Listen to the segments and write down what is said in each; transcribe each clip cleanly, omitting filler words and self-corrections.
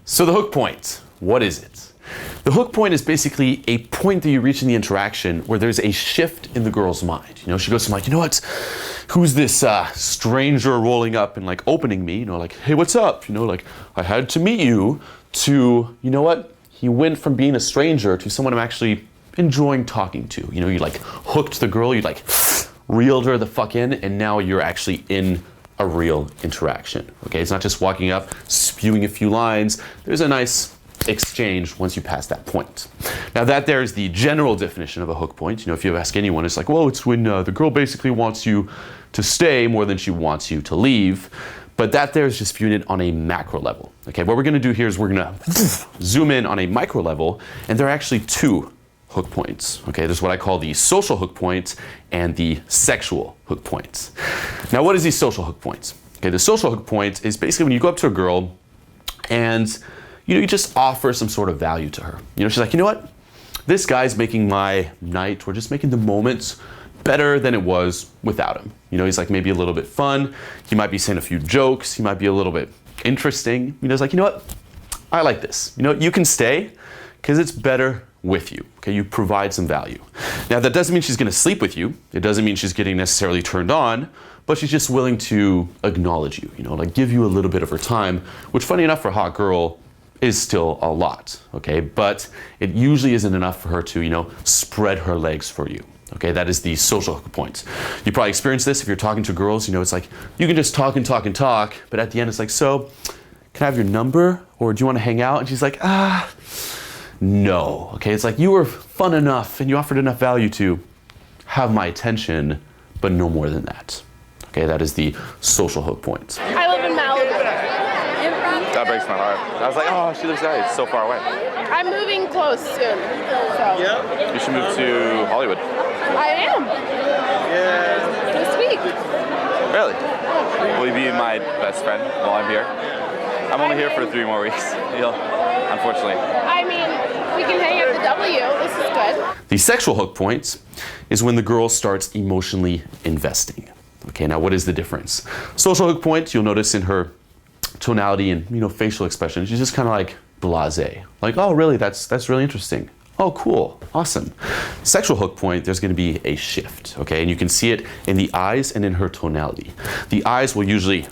So the hook point, what is it? The hook point is basically a point that you reach in the interaction where there's a shift in the girl's mind. You know, she goes from like, you know what, who's this stranger rolling up and like opening me, you know, like, hey, what's up? You know, like, I had to meet you, to, you know what, he went from being a stranger to someone I'm actually enjoying talking to. You know, you like hooked the girl, you like reeled her the fuck in, and now you're actually in a real interaction. Okay, it's not just walking up, spewing a few lines. There's a nice exchange once you pass that point. Now that there's the general definition of a hook point. You know, if you ask anyone, it's like, well, it's when the girl basically wants you to stay more than she wants you to leave. But that there is just viewing it on a macro level. Okay, what we're gonna do here is we're gonna zoom in on a micro level, and there are actually two hook points. Okay, there's what I call the social hook point and the sexual hook point. Now, what is the social hook point? Okay, the social hook point is basically when you go up to a girl and you just offer some sort of value to her. You know, she's like, you know what? This guy's making my night, or just making the moments better than it was without him. You know, he's like maybe a little bit fun. He might be saying a few jokes. He might be a little bit interesting. You know, it's like, you know what? I like this. You know, you can stay because it's better with you. Okay, you provide some value. Now, that doesn't mean she's gonna sleep with you. It doesn't mean she's getting necessarily turned on, but she's just willing to acknowledge you, you know, like give you a little bit of her time, which funny enough for a hot girl is still a lot, okay? But it usually isn't enough for her to, you know, spread her legs for you. Okay, that is the social hook point. You probably experience this if you're talking to girls. You know, it's like you can just talk and talk and talk, but at the end it's like, so can I have your number, or do you want to hang out? And she's like, no. Okay, it's like you were fun enough and you offered enough value to have my attention, but no more than that. Okay, that is the social hook point. I live in Malibu. That breaks my heart. I was like, oh, she lives there. It's so far away. I'm moving close soon. So. You should move to Hollywood. I am. Yeah. This week. Really? Will you be my best friend while I'm here? I'm only here for 3 more weeks. Unfortunately. I mean, we can hang at the W. This is good. The sexual hook point is when the girl starts emotionally investing. Okay, now what is the difference? Social hook point, you'll notice in her tonality and, you know, facial expression, she's just kind of like blasé. Like, oh, really? That's really interesting. Oh, cool, awesome. Sexual hook point, there's gonna be a shift, okay? And you can see it in the eyes and in her tonality. The eyes will usually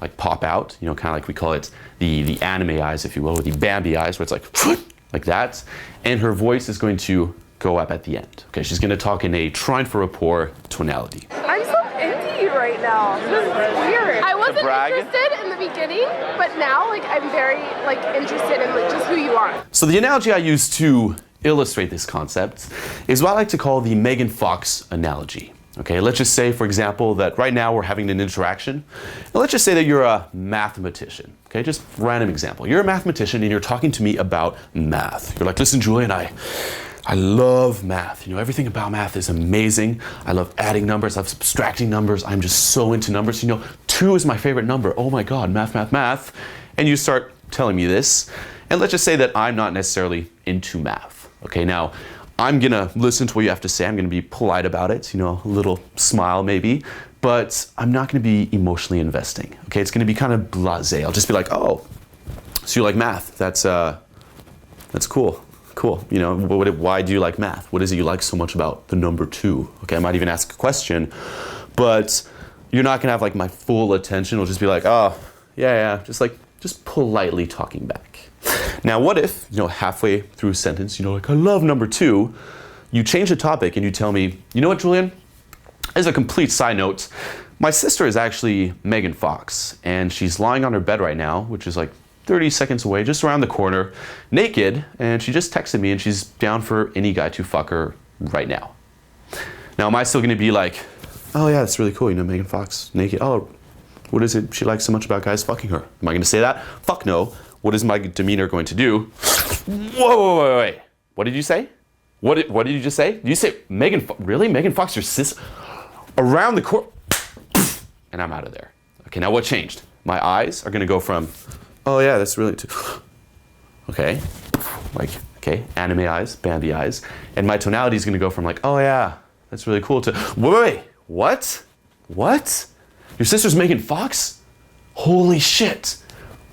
like pop out, you know, kind of like we call it the anime eyes, if you will, or the Bambi eyes, where it's like that. And her voice is going to go up at the end, okay? She's gonna talk in a trying for rapport tonality. I'm so into you right now. This is weird. I wasn't interested in the beginning, but now like I'm very like interested in like just who you are. So the analogy I use to illustrate this concept is what I like to call the Megan Fox analogy. Okay, let's just say, for example, that right now we're having an interaction. And let's just say that you're a mathematician. Okay, just random example. You're a mathematician and you're talking to me about math. You're like, listen, Julian, I love math. You know, everything about math is amazing. I love adding numbers, I love subtracting numbers. I'm just so into numbers. You know, 2 is my favorite number. Oh my God, math, math, math. And you start telling me this. And let's just say that I'm not necessarily into math. Okay, now I'm gonna listen to what you have to say. I'm gonna be polite about it, you know, a little smile maybe, but I'm not gonna be emotionally investing. Okay, it's gonna be kind of blasé. I'll just be like, oh, so you like math? That's cool. Cool. You know, why do you like math? What is it you like so much about the number 2? Okay, I might even ask a question, but you're not gonna have like my full attention. It'll just be like, oh, yeah, just politely talking back. Now, what if, you know, halfway through a sentence, you know, like, I love number 2, you change the topic and you tell me, you know what, Julian? As a complete side note, my sister is actually Megan Fox, and she's lying on her bed right now, which is like 30 seconds away, just around the corner, naked, and she just texted me and she's down for any guy to fuck her right now. Now, am I still gonna be like, oh yeah, that's really cool, you know, Megan Fox, naked, oh, what is it she likes so much about guys fucking her? Am I gonna say that? Fuck no. What is my demeanor going to do? Whoa, wait. What did you say? What did you just say? Did you say really? Megan Fox, your sis? Around the court? And I'm out of there. Okay, now what changed? My eyes are gonna go from, oh yeah, that's really, okay, like, okay, anime eyes, Bambi eyes. And my tonality is gonna go from like, oh yeah, that's really cool to, wait, what? What? Your sister's Megan Fox? Holy shit.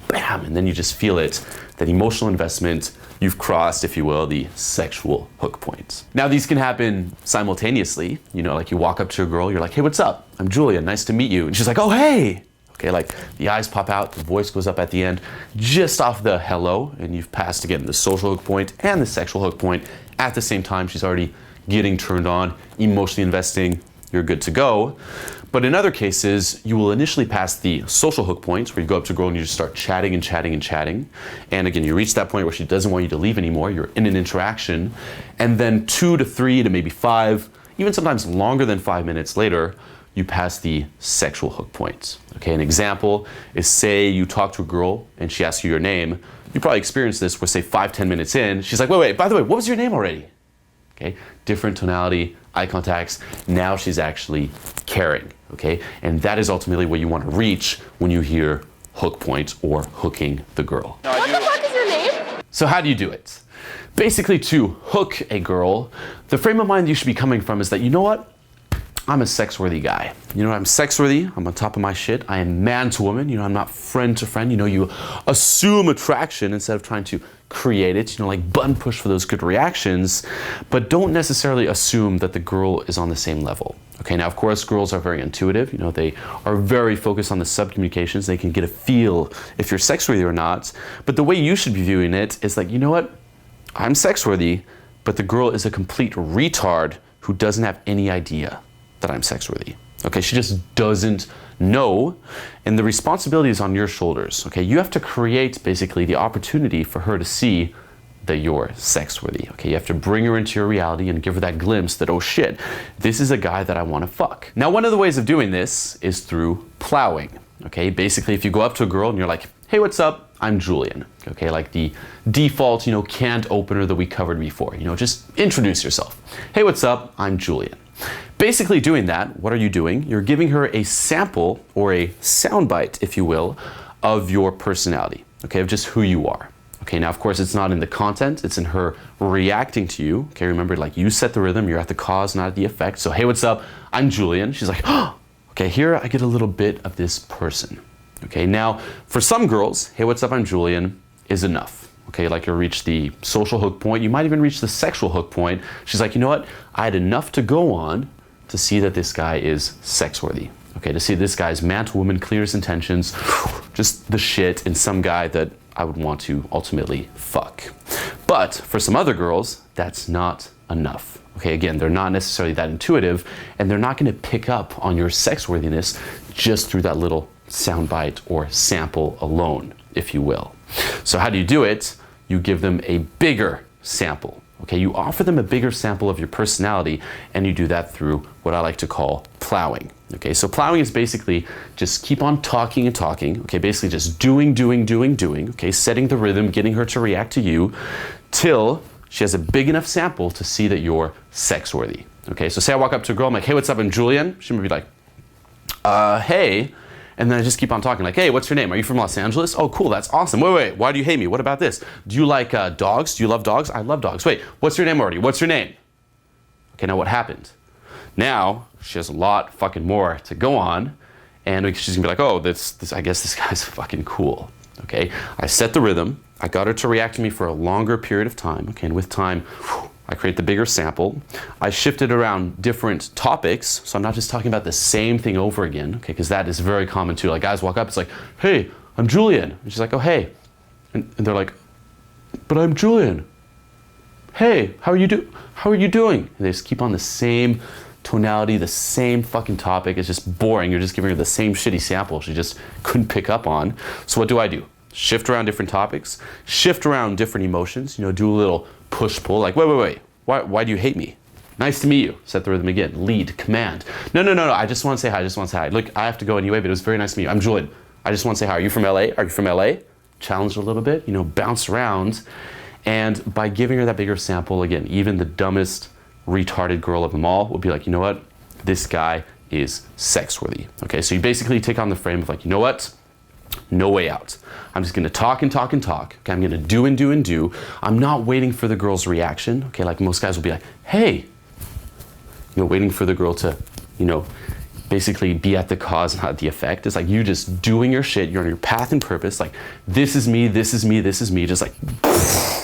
bam, and then you just feel it, that emotional investment, you've crossed, if you will, the sexual hook point. Now these can happen simultaneously, you know, like you walk up to a girl, you're like, hey, what's up? I'm Julia, nice to meet you. And she's like, oh, hey. Okay, like the eyes pop out, the voice goes up at the end, just off the hello, and you've passed again the social hook point and the sexual hook point at the same time. She's already getting turned on, emotionally investing, you're good to go. But in other cases, you will initially pass the social hook point where you go up to a girl and you just start chatting and chatting and chatting. And again, you reach that point where she doesn't want you to leave anymore, you're in an interaction. And then 2 to 3 to maybe 5, even sometimes longer than 5 minutes later, you pass the sexual hook point. Okay, an example is, say you talk to a girl and she asks you your name. You probably experienced this where, say 5-10 minutes in, she's like, wait, by the way, what was your name already? Okay, different tonality, eye contacts. Now she's actually caring, okay? And that is ultimately what you want to reach when you hear hook point or hooking the girl. What the fuck is your name? So how do you do it? Basically, to hook a girl, the frame of mind you should be coming from is that, you know what? I'm a sex-worthy guy. You know, I'm sex-worthy, I'm on top of my shit, I am man to woman, you know, I'm not friend to friend, you know, you assume attraction instead of trying to create it, you know, like button push for those good reactions, but don't necessarily assume that the girl is on the same level. Okay, now of course girls are very intuitive, you know, they are very focused on the sub-communications, they can get a feel if you're sex-worthy or not, but the way you should be viewing it is like, you know what, I'm sex-worthy, but the girl is a complete retard who doesn't have any idea that I'm sex-worthy. Okay, she just doesn't know, and the responsibility is on your shoulders. Okay, you have to create basically the opportunity for her to see that you're sex-worthy. Okay, you have to bring her into your reality and give her that glimpse that, oh shit, this is a guy that I want to fuck. Now, one of the ways of doing this is through plowing. Okay, basically if you go up to a girl and you're like, hey, what's up? I'm Julian. Okay, like the default, you know, canned opener that we covered before. You know, just introduce yourself. Hey, what's up? I'm Julian. Basically doing that, what are you doing? You're giving her a sample or a soundbite, if you will, of your personality, okay, of just who you are. Okay, now of course it's not in the content, it's in her reacting to you. Okay, remember, like you set the rhythm, you're at the cause, not at the effect. So, hey, what's up? I'm Julian. She's like, oh, okay, here I get a little bit of this person. Okay, now for some girls, hey, what's up? I'm Julian is enough. Okay, like you reach the social hook point, you might even reach the sexual hook point. She's like, you know what? I had enough to go on to see that this guy is sex-worthy. Okay, to see this guy's man to woman, clear his intentions, just the shit, and some guy that I would want to ultimately fuck. But for some other girls, that's not enough. Okay, again, they're not necessarily that intuitive, and they're not gonna pick up on your sex-worthiness just through that little soundbite or sample alone, if you will. So how do you do it? You give them a bigger sample. Okay, you offer them a bigger sample of your personality, and you do that through what I like to call plowing. Okay, so plowing is basically just keep on talking and talking. Okay, basically just doing. Okay, setting the rhythm, getting her to react to you till she has a big enough sample to see that you're sex-worthy. Okay, so say I walk up to a girl, I'm like, hey, what's up? I'm Julian. She might be like, hey. And then I just keep on talking like, hey, what's your name? Are you from Los Angeles? Oh, cool, that's awesome. Wait, why do you hate me? What about this? Do you like dogs? Do you love dogs? I love dogs. Wait, what's your name already? What's your name? Okay, now what happened? Now, she has a lot fucking more to go on, and she's gonna be like, oh, I guess this guy's fucking cool. Okay, I set the rhythm, I got her to react to me for a longer period of time, okay, and with time, I create the bigger sample. I shifted around different topics, so I'm not just talking about the same thing over again, okay, because that is very common too. Like guys walk up, it's like, hey, I'm Julian. And she's like, oh, hey. And they're like, but I'm Julian. Hey, how are you doing? And they just keep on the same tonality, the same fucking topic. It's just boring. You're just giving her the same shitty sample she just couldn't pick up on. So what do? Shift around different topics, shift around different emotions, you know, do a little push-pull, like, wait, why do you hate me? Nice to meet you. Set the rhythm again, lead, command. No, I just want to say hi, Look, I have to go anyway, but it was very nice to meet you. I'm Julian. I just want to say hi. Are you from LA? Challenge a little bit, you know, bounce around. And by giving her that bigger sample, again, even the dumbest, retarded girl of them all will be like, you know what? This guy is sex-worthy. Okay, so you basically take on the frame of like, you know what? No way out. I'm just gonna talk and talk and talk. Okay, I'm gonna do and do and do. I'm not waiting for the girl's reaction. Okay, like most guys will be like, hey, you know, waiting for the girl to, you know, basically be at the cause, not the effect. It's like you just doing your shit. You're on your path and purpose. Like, this is me, this is me, this is me. Just like,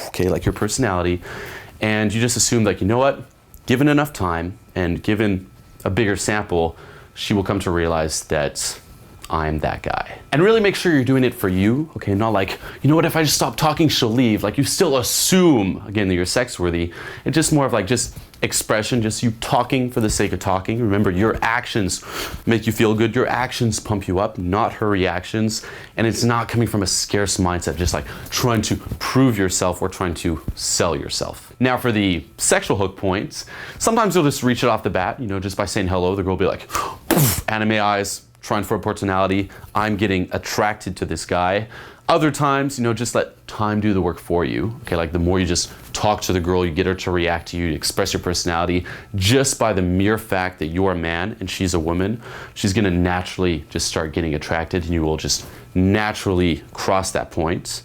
okay, like your personality. And you just assume like, you know what? Given enough time and given a bigger sample, she will come to realize that I'm that guy. And really make sure you're doing it for you, okay? Not like, you know what, if I just stop talking, she'll leave. Like, you still assume, again, that you're sex worthy. It's just more of like just expression, just you talking for the sake of talking. Remember, your actions make you feel good. Your actions pump you up, not her reactions. And it's not coming from a scarce mindset, just like trying to prove yourself or trying to sell yourself. Now for the sexual hook points, sometimes you'll just reach it off the bat, you know, just by saying hello, the girl will be like, anime eyes, trying for a personality, I'm getting attracted to this guy. Other times, you know, just let time do the work for you. Okay, like the more you just talk to the girl, you get her to react to you, you express your personality, just by the mere fact that you're a man and she's a woman, she's gonna naturally just start getting attracted and you will just naturally cross that point.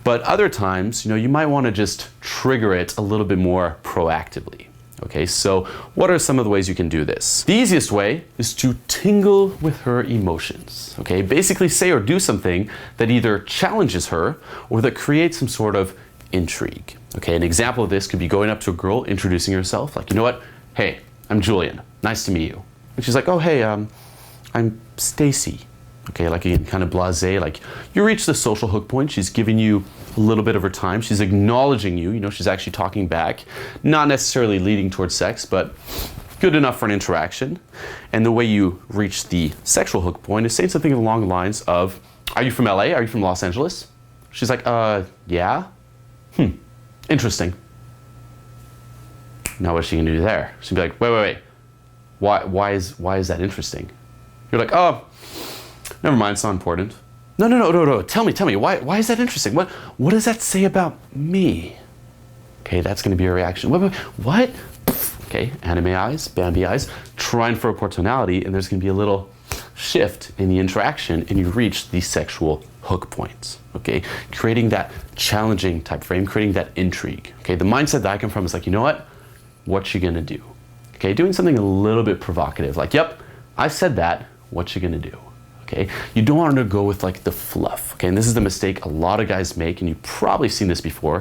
But other times, you know, you might wanna just trigger it a little bit more proactively. Okay, so what are some of the ways you can do this? The easiest way is to tingle with her emotions. Okay, basically say or do something that either challenges her or that creates some sort of intrigue. Okay, an example of this could be going up to a girl, introducing herself, like, you know what? Hey, I'm Julian. Nice to meet you. And she's like, oh, hey, I'm Stacy. Okay, like again, kind of blasé, like you reach the social hook point. She's giving you a little bit of her time. She's acknowledging you, you know, she's actually talking back, not necessarily leading towards sex, but good enough for an interaction. And the way you reach the sexual hook point is saying something along the lines of, are you from LA? Are you from Los Angeles? She's like, yeah. Interesting. Now what's she gonna do there? She'd be like, wait. Why is that interesting? You're like, oh, never mind, it's not important. No. Tell me. Why is that interesting? What does that say about me? Okay, that's gonna be a reaction. What? Okay, anime eyes, Bambi eyes, trying for a personality, and there's gonna be a little shift in the interaction, and you reach the sexual hook points. Okay, creating that challenging type frame, creating that intrigue. Okay, the mindset that I come from is like, you know what you gonna do? Okay, doing something a little bit provocative, like, yep, I said that, what you gonna do? Okay, you don't want to go with like the fluff. Okay, and this is the mistake a lot of guys make, and you've probably seen this before,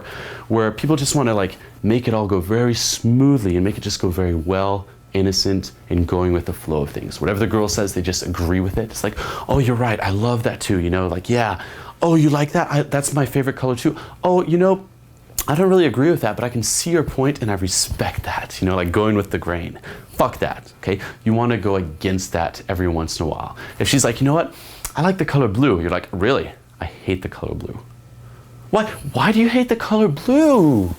where people just want to like make it all go very smoothly and make it just go very well, innocent, and going with the flow of things. Whatever the girl says, they just agree with it. It's like, oh, you're right, I love that too, you know, like, yeah, oh, you like that? That's my favorite color too. Oh, you know, I don't really agree with that, but I can see your point and I respect that, you know, like going with the grain. Fuck that, okay? You want to go against that every once in a while. If she's like, you know what? I like the color blue. You're like, really? I hate the color blue. What? Why do you hate the color blue?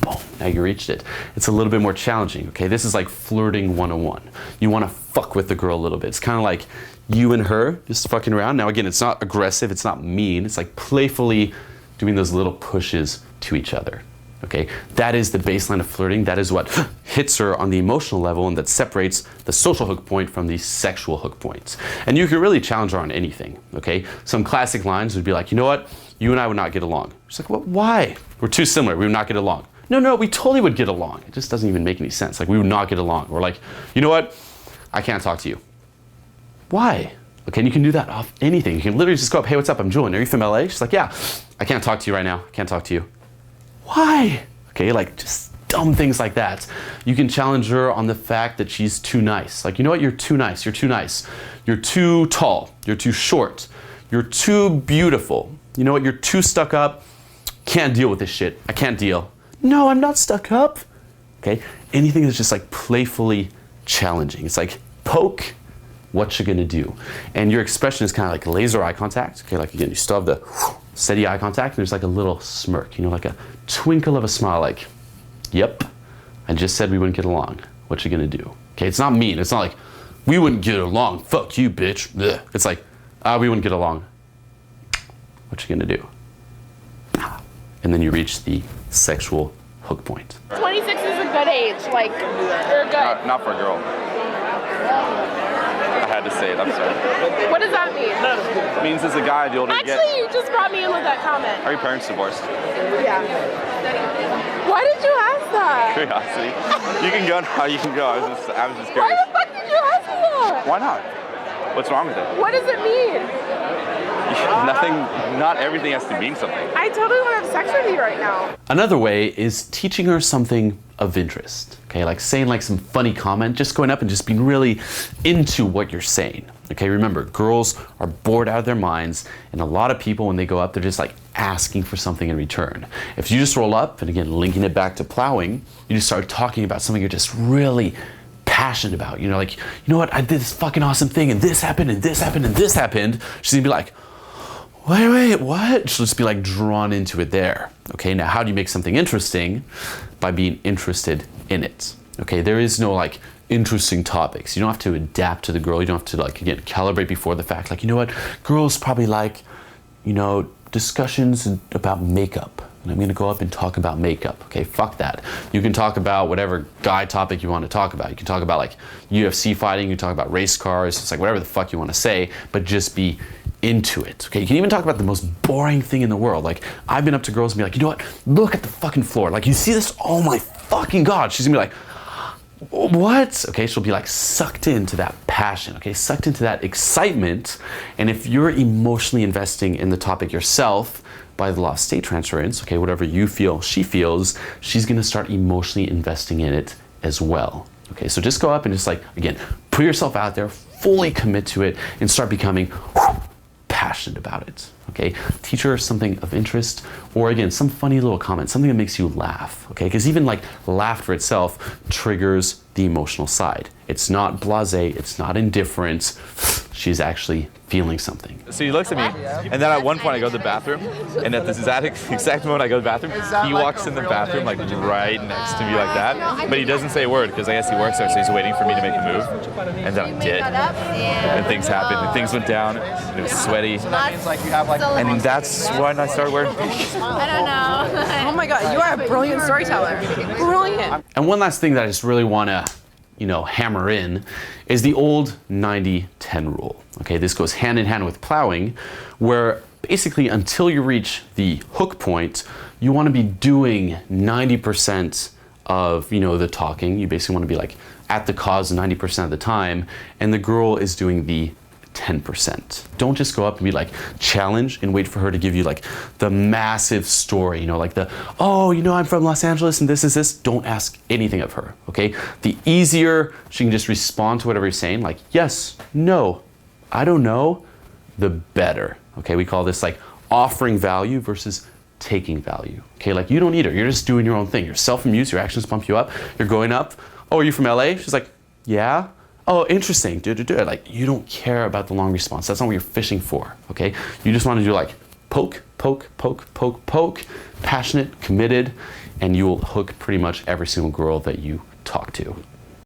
Boom, now you reached it. It's a little bit more challenging, okay? This is like flirting 101. You want to fuck with the girl a little bit. It's kind of like you and her just fucking around. Now again, it's not aggressive, it's not mean. It's like playfully doing those little pushes to each other. Okay, that is the baseline of flirting. That is what hits her on the emotional level and that separates the social hook point from the sexual hook points. And you can really challenge her on anything, okay? Some classic lines would be like, you know what? You and I would not get along. She's like, well, why? We're too similar, we would not get along. No, we totally would get along. It just doesn't even make any sense. Like, we would not get along. Or like, you know what? I can't talk to you. Why? Okay, and you can do that off anything. You can literally just go up, hey, what's up? I'm Julian. Are you from LA? She's like, yeah, I can't talk to you right now. I can't talk to you. Why? Okay, like just dumb things like that. You can challenge her on the fact that she's too nice. Like, you know what? You're too nice. You're too nice. You're too tall. You're too short. You're too beautiful. You know what? You're too stuck up. Can't deal with this shit. I can't deal. No, I'm not stuck up. Okay, anything that's just like playfully challenging. It's like poke, what you gonna do? And your expression is kind of like laser eye contact. Okay, like again, you still have the steady eye contact, and there's like a little smirk, you know, like a twinkle of a smile, like, yep, I just said we wouldn't get along. What you gonna do? Okay, it's not mean. It's not like, we wouldn't get along. Fuck you, bitch. Blech. It's like, we wouldn't get along. What you gonna do? And then you reach the sexual hook point. 26 is a good age, like, you're good. Not for a girl. I had to say it, I'm sorry. What does that mean? It means as a guy, the older you get. Actually, you just brought me in with that comment. Are your parents divorced? Yeah. Why did you ask that? Curiosity. You can go now, you can go. I was just Why curious. the fuck did you ask me that? Why not? What's wrong with it? What does it mean? Nothing, not everything has to mean something. I totally want to have sex with you right now. Another way is teaching her something of interest. Okay, like saying like some funny comment, just going up and just being really into what you're saying. Okay, remember, girls are bored out of their minds, and a lot of people, when they go up, they're just like asking for something in return. If you just roll up, and again, linking it back to plowing, you just start talking about something you're just really passionate about. You know, like, you know what, I did this fucking awesome thing, and this happened, and this happened, and this happened. She's gonna be like, wait, what? She'll just be like drawn into it there. Okay, now how do you make something interesting? By being interested in it. Okay, there is no like interesting topics. You don't have to adapt to the girl. You don't have to like, again, calibrate before the fact. Like, you know what, girls probably like, you know, discussions about makeup. And I'm gonna go up and talk about makeup. Okay, fuck that. You can talk about whatever guy topic you want to talk about. You can talk about like UFC fighting, you can talk about race cars, it's like whatever the fuck you want to say, but just be into it. Okay, you can even talk about the most boring thing in the world. Like, I've been up to girls and be like, you know what, look at the fucking floor. Like, you see this? Oh my fucking God. She's gonna be like, what? Okay, she'll be like sucked into that passion, okay, sucked into that excitement. And if you're emotionally investing in the topic yourself, by the law of state transference, okay, whatever you feel she feels, she's gonna start emotionally investing in it as well. Okay, so just go up and just like, again, put yourself out there, fully commit to it, and start becoming passionate about it. Okay, teach her something of interest, or again, some funny little comment, something that makes you laugh. Okay, because even like laughter itself triggers the emotional side. It's not blasé, it's not indifference. She's actually feeling something. So he looks at me, and then at one point I go to the bathroom, and at this exact moment I go to the bathroom, he walks in the bathroom like right next to me like that, but he doesn't say a word because I guess he works there, so he's waiting for me to make a move, and then I did. And things happened, and things went down, and it was sweaty, and that's when I started wearing pink. I don't know. Oh my God, you are a brilliant storyteller. Brilliant. And one last thing that I just really want to, you know, hammer in is the old 90-10 rule. Okay, this goes hand in hand with plowing, where basically until you reach the hook point, you want to be doing 90% of, you know, the talking. You basically want to be like at the cause 90% of the time, and the girl is doing the 10%. Don't just go up and be like challenge and wait for her to give you like the massive story, you know, like the, oh, you know, I'm from Los Angeles and this is this. Don't ask anything of her, okay? The easier she can just respond to whatever you're saying, like yes, no, I don't know, the better, okay? We call this like offering value versus taking value, okay? Like you don't need her, you're just doing your own thing. You're self-amused, your actions pump you up, you're going up. Oh, are you from LA? She's like, yeah. Oh, interesting. Like, you don't care about the long response. That's not what you're fishing for, okay? You just want to do like poke, poke, poke, poke, poke, passionate, committed, and you will hook pretty much every single girl that you talk to.